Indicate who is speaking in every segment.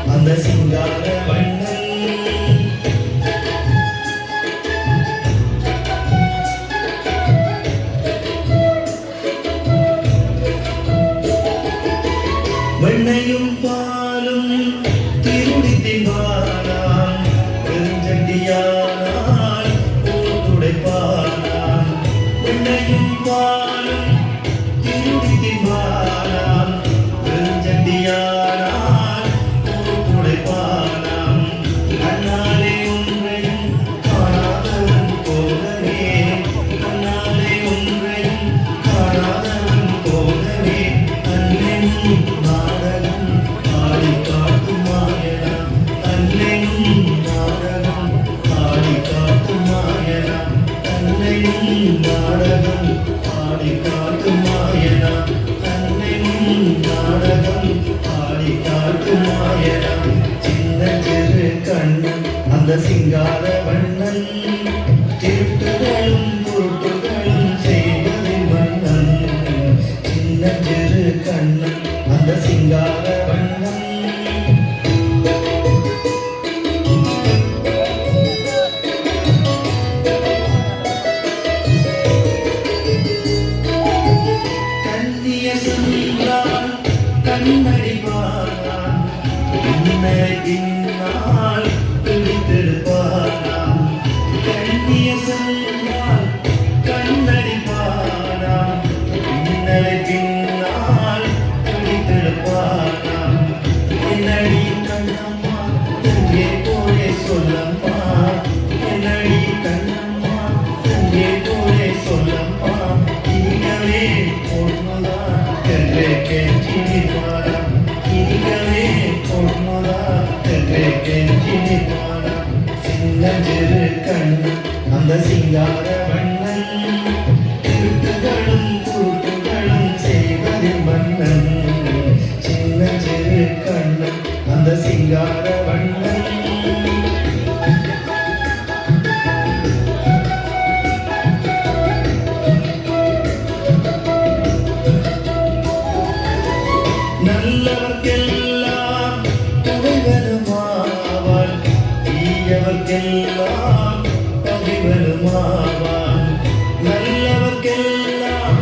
Speaker 1: அந்த சிங்கார வண்ணன் வெண்ணையும் பாலும் திருடி தின்பானான் பெருஞ்சண்டியானால் துடைப்பானான் வெண்ணையும் பாலும் திருடி தின்பானான் பெருஞ்சண்டியானால் துடைப்பானான் அண்ணாலே ஒன்றையும் காணாதவன் போகவே அண்ணாலே ஒன்றையும் காணாதவன் போகவே அண்ணனும் நாடகம் ஆடி காட்டும் மாயனம் அன்னையும் நாடகம் ஆடி காட்டும் மாயனம் அன்னையும் நாடகம் ஆடி காட்டும் மாயனம் அன்னையும் நாடகம் ஆடி காட்டும் மாயனம் சின்ன சிறு கண்ணன் அந்த சிங்கார வண்ணன் திருட்டுகளும் குருட்டுகளும் செய்வதில் வண்ணன் சின்ன சிறு கண்ணன் அந்த சிங்கார வண்ணன் கண்ணிய சென்றான் கண்ணடிப்பானான் இன்னையினால் பிடித்திருப்பானான் கண்ணிய சென்றான் கண்ணடிப்பானான் இன்னையினால் பிடித்திருப்பானான் என்னடி கண்ணம்மா எங்கே போலே சொல்லம்மா என்னடி கண்ணம்மா எங்கே போலே சொல்லம்மா இனிகவே பொண்ணுதா தெல்லே கெஞ்சினிப்பாரம் இனிகவே பொண்ணுதா தெல்லே கெஞ்சினிப்பாரம் சின்ன சிறு கண்ணு அந்த சிங்கார வண்ணன் திருட்டுகளும் கூட்டுகளும் செய்வதில் மன்னன் சின்ன சிறு கண்ணன் அந்த சிங்கார வண்ணன் நல்லவர்க்கெல்லாம் துணைவனுமாவான் தீயவர்க்கெல்லாம் பகைவனுமாவான் நல்லவர்க்கெல்லாம்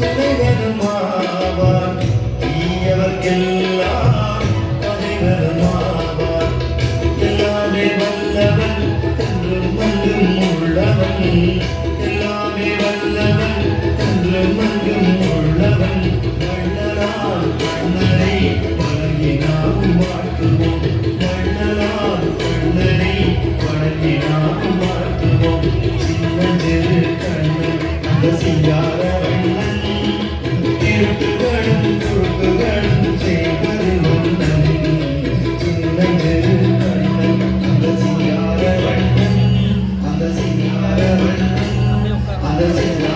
Speaker 1: துணைவனுமாவான் தீயவர்க்கெல்லாம் பகைவனுமாவான் எல்லாமே வல்லவன் என்றும் மன்றும் உள்ளவன் எல்லாமே வல்லவன் என்றும் மன்றும் உள்ளவன் வள்ளலால் கண்ணனை வணங்கி நாம் வாழ்த்துவோம் வள்ளலால் கண்ணனை வணங்கி நாம் வாழ்த்துவோம் சின்ன சிறு கண்ணன் அந்த சிங்கார வண்ணன் திருட்டுகளும் குறுக்குகளும் செய்வது மன்னன் சின்ன சிறு கண்ணன் அந்த சிங்கார வண்ணன் அந்த சிங்கார வண்ணன் அந்த சிங்கார